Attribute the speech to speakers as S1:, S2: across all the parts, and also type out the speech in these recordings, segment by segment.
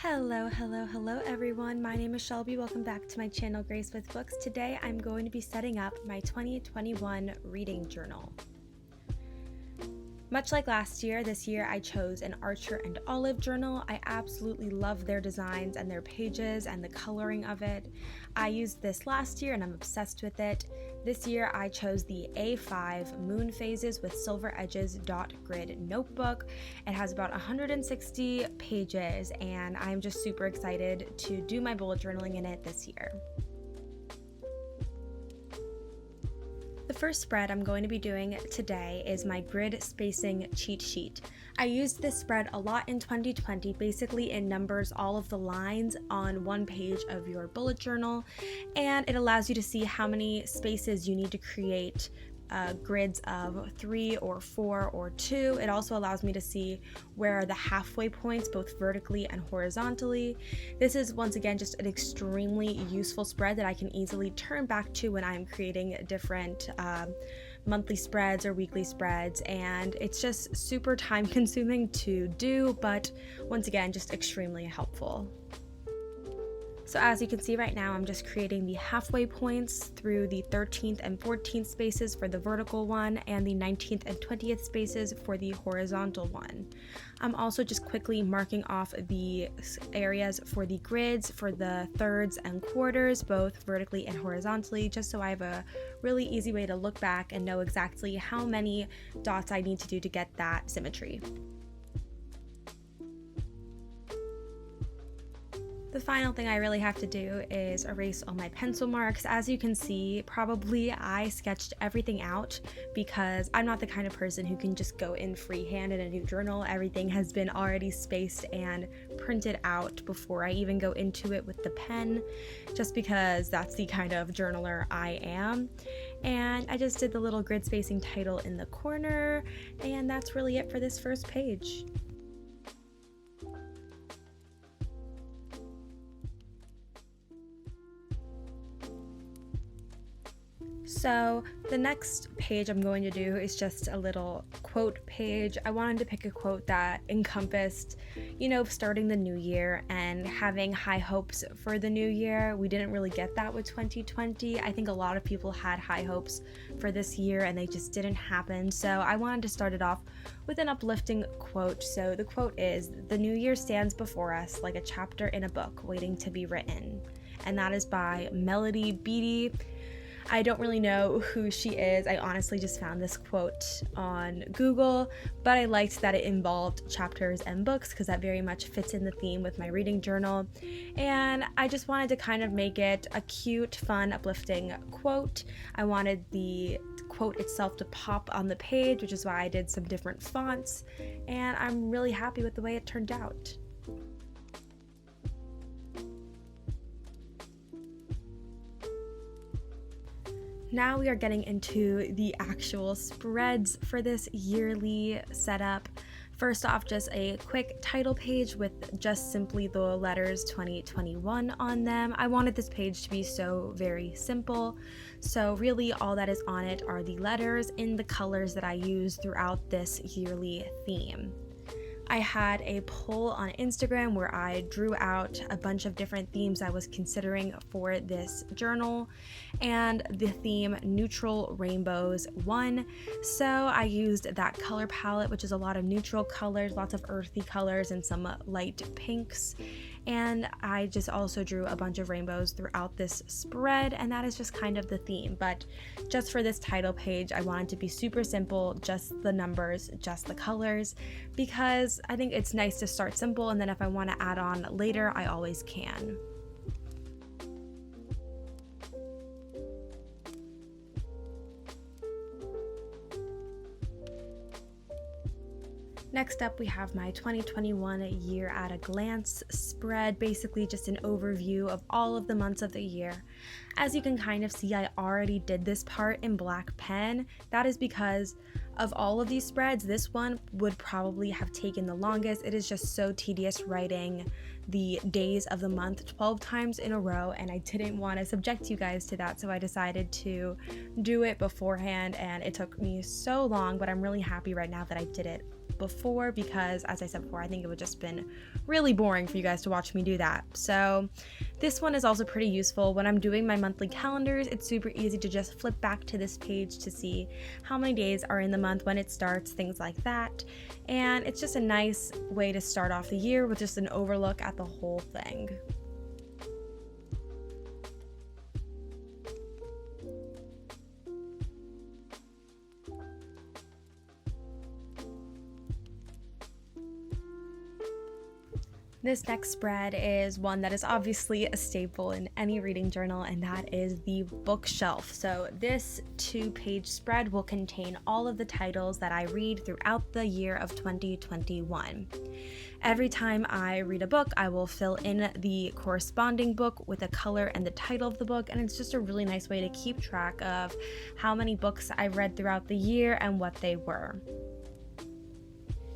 S1: Hello everyone. My name is Shelby. Welcome back to my channel, Grace with Books. Today I'm going to be setting up my 2021 reading journal. Much like last year, this year I chose an Archer and Olive journal. I absolutely love their designs and their pages and the coloring of it. I used this last year and I'm obsessed with it. This year I chose the A5 Moon Phases with Silver Edges dot grid notebook. It has about 160 pages and I'm just super excited to do my bullet journaling in it this year. The first spread I'm going to be doing today is my grid spacing cheat sheet. I used this spread a lot in 2020. Basically, it numbers all of the lines on one page of your bullet journal, and it allows you to see how many spaces you need to create grids of 3 or 4 or 2. It also allows me to see where are the halfway points, both vertically and horizontally. This is once again just an extremely useful spread that I can easily turn back to when I'm creating different monthly spreads or weekly spreads, and it's just super time consuming to do, but once again just extremely helpful. So as you can see right now, I'm just creating the halfway points through the 13th and 14th spaces for the vertical one and the 19th and 20th spaces for the horizontal one. I'm also just quickly marking off the areas for the grids for the thirds and quarters, both vertically and horizontally, just so I have a really easy way to look back and know exactly how many dots I need to do to get that symmetry. The final thing I really have to do is erase all my pencil marks. As you can see, probably I sketched everything out because I'm not the kind of person who can just go in freehand in a new journal. Everything has been already spaced and printed out before I even go into it with the pen, just because that's the kind of journaler I am. And I just did the little grid spacing title in the corner, and that's really it for this first page. So the next page I'm going to do is just a little quote page. I wanted to pick a quote that encompassed, starting the new year and having high hopes for the new year. We didn't really get that with 2020. I think a lot of people had high hopes for this year and they just didn't happen. So I wanted to start it off with an uplifting quote. So the quote is, "The new year stands before us like a chapter in a book waiting to be written." And that is by Melody Beattie. I don't really know who she is. I honestly just found this quote on Google, but I liked that it involved chapters and books because that very much fits in the theme with my reading journal. And I just wanted to kind of make it a cute, fun, uplifting quote. I wanted the quote itself to pop on the page, which is why I did some different fonts, and I'm really happy with the way it turned out. Now we are getting into the actual spreads for this yearly setup. First off, just a quick title page with just simply the letters 2021 on them. I wanted this page to be so very simple. So really all that is on it are the letters in the colors that I use throughout this yearly theme. I had a poll on Instagram where I drew out a bunch of different themes I was considering for this journal, and the theme Neutral Rainbows won. So I used that color palette, which is a lot of neutral colors, lots of earthy colors, and some light pinks. And I just also drew a bunch of rainbows throughout this spread, and that is just kind of the theme. But just for this title page, I wanted to be super simple, just the numbers, just the colors, because I think it's nice to start simple, and then if I want to add on later, I always can. Next up, we have my 2021 year at a glance spread, basically just an overview of all of the months of the year. As you can kind of see, I already did this part in black pen. That is because of all of these spreads, this one would probably have taken the longest. It is just so tedious writing the days of the month 12 times in a row, and I didn't want to subject you guys to that, so I decided to do it beforehand, and it took me so long, but I'm really happy right now that I did it before because, as I said before, I think it would just been really boring for you guys to watch me do that. So this one is also pretty useful. When I'm doing my monthly calendars, it's super easy to just flip back to this page to see how many days are in the month, when it starts, things like that. And it's just a nice way to start off the year with just an overlook at the whole thing. This next spread is one that is obviously a staple in any reading journal, and that is the bookshelf. So this 2-page spread will contain all of the titles that I read throughout the year of 2021. Every time I read a book, I will fill in the corresponding book with a color and the title of the book, and it's just a really nice way to keep track of how many books I've read throughout the year and what they were.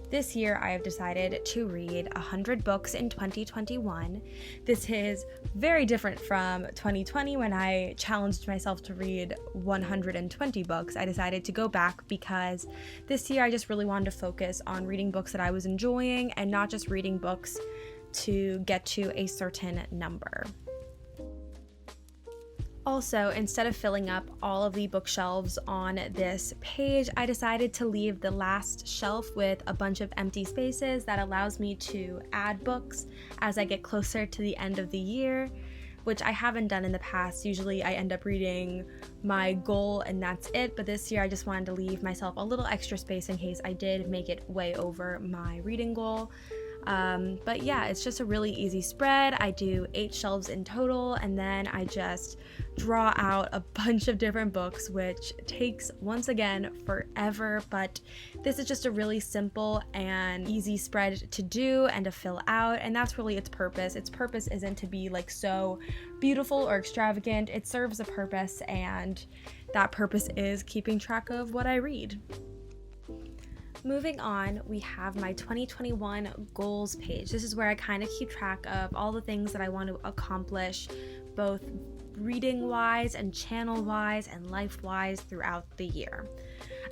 S1: This year, I have decided to read 100 books in 2021. This is very different from 2020 when I challenged myself to read 120 books. I decided to go back because this year I just really wanted to focus on reading books that I was enjoying and not just reading books to get to a certain number. Also, instead of filling up all of the bookshelves on this page, I decided to leave the last shelf with a bunch of empty spaces that allows me to add books as I get closer to the end of the year, which I haven't done in the past. Usually I end up reading my goal and that's it, but this year I just wanted to leave myself a little extra space in case I did make it way over my reading goal. But yeah, it's just a really easy spread. I do 8 shelves in total, and then I just draw out a bunch of different books, which takes, once again, forever, but this is just a really simple and easy spread to do and to fill out, and that's really its purpose. Its purpose isn't to be like so beautiful or extravagant. It serves a purpose, and that purpose is keeping track of what I read. Moving on, we have my 2021 goals page. This is where I kind of keep track of all the things that I want to accomplish, both reading-wise and channel-wise and life-wise throughout the year.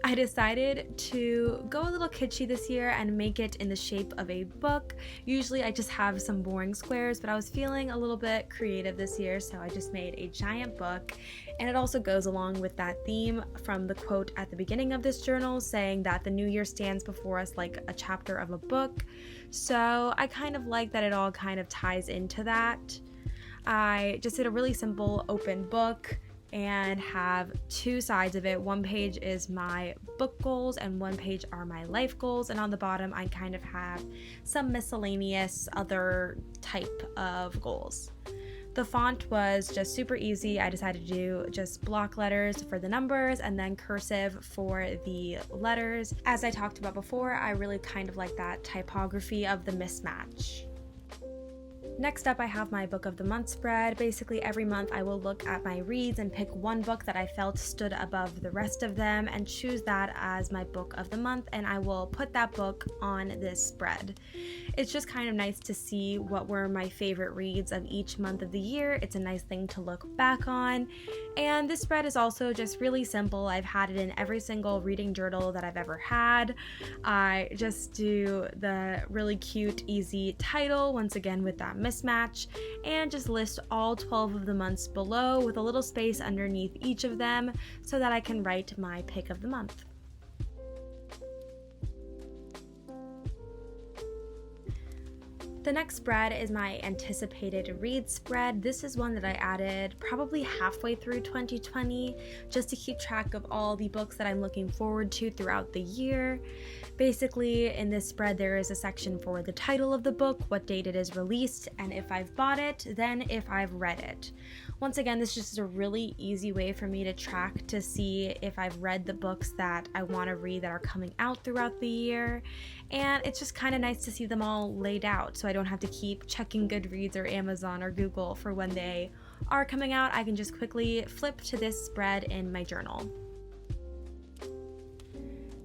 S1: I decided to go a little kitschy this year and make it in the shape of a book. Usually I just have some boring squares, but I was feeling a little bit creative this year, so I just made a giant book. And it also goes along with that theme from the quote at the beginning of this journal saying that the new year stands before us like a chapter of a book. So I kind of like that it all kind of ties into that. I just did a really simple open book and have 2 sides of it. One page is my book goals and one page are my life goals, and on the bottom I kind of have some miscellaneous other type of goals. The font was just super easy. I decided to do just block letters for the numbers and then cursive for the letters. As I talked about before, I really kind of like that typography of the mismatch. Next up, I have my book of the month spread. Basically, every month I will look at my reads and pick one book that I felt stood above the rest of them and choose that as my book of the month, and I will put that book on this spread. It's just kind of nice to see what were my favorite reads of each month of the year. It's a nice thing to look back on, and this spread is also just really simple. I've had it in every single reading journal that I've ever had. I just do the really cute, easy title, once again with that mismatch, and just list all 12 of the months below with a little space underneath each of them so that I can write my pick of the month. The next spread is my anticipated read spread. This is one that I added probably halfway through 2020 just to keep track of all the books that I'm looking forward to throughout the year. Basically, in this spread, there is a section for the title of the book, what date it is released, and if I've bought it, then if I've read it. Once again, this is just a really easy way for me to track to see if I've read the books that I want to read that are coming out throughout the year. And it's just kind of nice to see them all laid out so I don't have to keep checking Goodreads or Amazon or Google for when they are coming out. I can just quickly flip to this spread in my journal.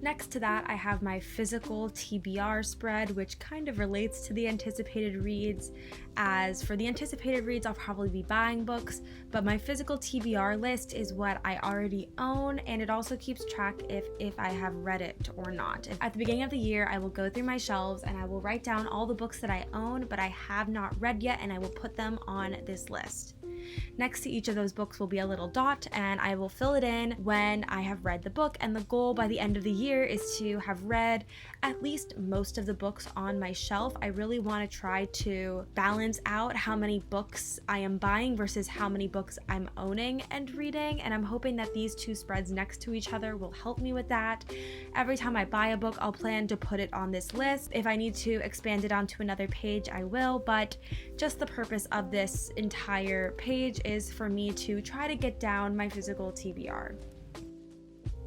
S1: Next to that, I have my physical TBR spread, which kind of relates to the anticipated reads. As for the anticipated reads, I'll probably be buying books, but my physical TBR list is what I already own, and it also keeps track if I have read it or not. At the beginning of the year, I will go through my shelves and I will write down all the books that I own, but I have not read yet, and I will put them on this list. Next to each of those books will be a little dot, and I will fill it in when I have read the book, and the goal by the end of the year is to have read at least most of the books on my shelf. I really want to try to balance out how many books I am buying versus how many books I'm owning and reading, and I'm hoping that these two spreads next to each other will help me with that. Every time I buy a book, I'll plan to put it on this list. If I need to expand it onto another page, I will, but just the purpose of this entire page is for me to try to get down my physical TBR.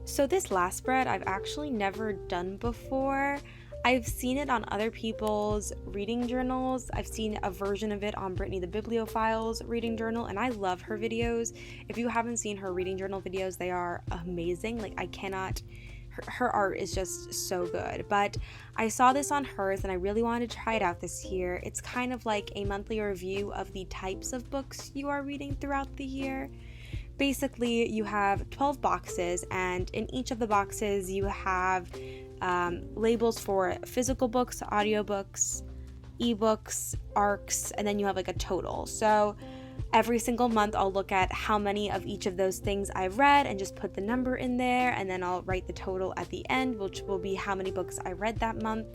S1: So this last spread I've actually never done before. I've seen it on other people's reading journals. I've seen a version of it on Brittany the Bibliophile's reading journal, and I love her videos. If you haven't seen her reading journal videos, they are amazing. Like, I cannot... Her art is just so good. But I saw this on hers and I really wanted to try it out this year. It's kind of like a monthly review of the types of books you are reading throughout the year. Basically, you have 12 boxes, and in each of the boxes you have labels for physical books, audiobooks, ebooks, ARCs, and then you have like a total. So every single month I'll look at how many of each of those things I've read and just put the number in there, and then I'll write the total at the end, which will be how many books I read that month.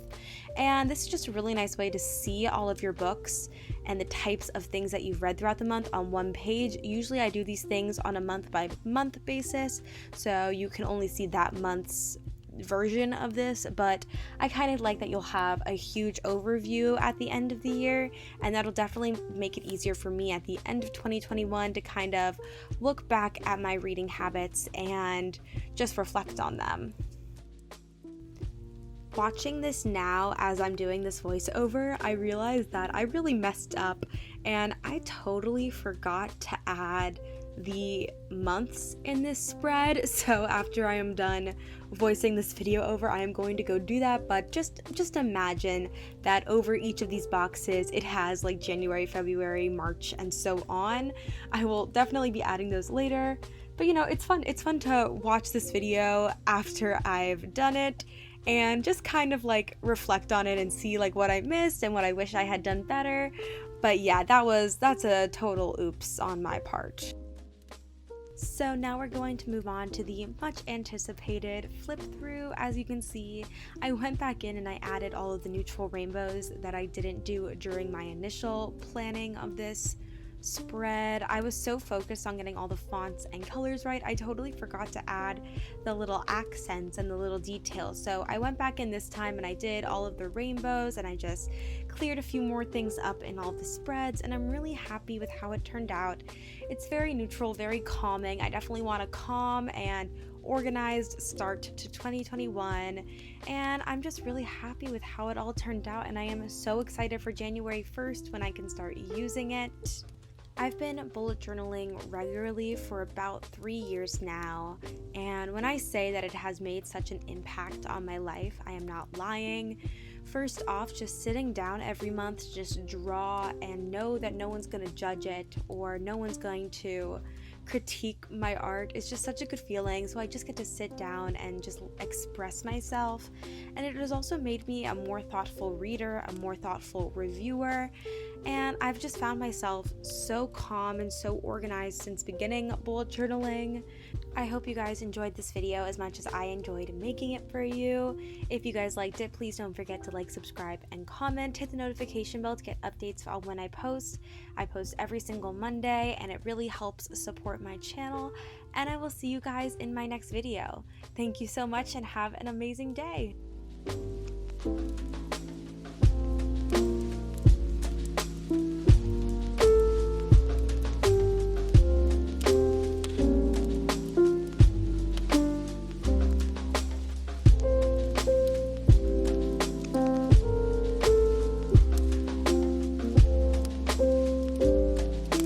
S1: And this is just a really nice way to see all of your books and the types of things that you've read throughout the month on one page. Usually I do these things on a month by month basis, so you can only see that month's version of this, but I kind of like that you'll have a huge overview at the end of the year, and that'll definitely make it easier for me at the end of 2021 to kind of look back at my reading habits and just reflect on them. Watching this now as I'm doing this voiceover, I realized that I really messed up and I totally forgot to add the months in this spread. So after I am done voicing this video over, I am going to go do that. But just imagine that over each of these boxes it has like January, February, March, and so on. I will definitely be adding those later, but you know, it's fun to watch this video after I've done it and just kind of like reflect on it and see like what I missed and what I wish I had done better. But yeah, that's a total oops on my part. So now we're going to move on to the much anticipated flip through. As you can see, I went back in and I added all of the neutral rainbows that I didn't do during my initial planning of this spread. I was so focused on getting all the fonts and colors right, I totally forgot to add the little accents and the little details. So I went back in this time and I did all of the rainbows, and I just cleared a few more things up in all the spreads, and I'm really happy with how it turned out. It's very neutral, very calming. I definitely want a calm and organized start to 2021, and I'm just really happy with how it all turned out, and I am so excited for January 1st when I can start using it. I've been bullet journaling regularly for about 3 years now, and when I say that it has made such an impact on my life, I am not lying. First off, just sitting down every month to just draw and know that no one's going to judge it or no one's going to critique my art is just such a good feeling. So I just get to sit down and just express myself, and it has also made me a more thoughtful reader, a more thoughtful reviewer, and I've just found myself so calm and so organized since beginning bullet journaling. I hope you guys enjoyed this video as much as I enjoyed making it for you. If you guys liked it, please don't forget to like, subscribe, and comment. Hit the notification bell to get updates on when I post. I post every single Monday, and it really helps support my channel, and I will see you guys in my next video. Thank you so much and have an amazing day.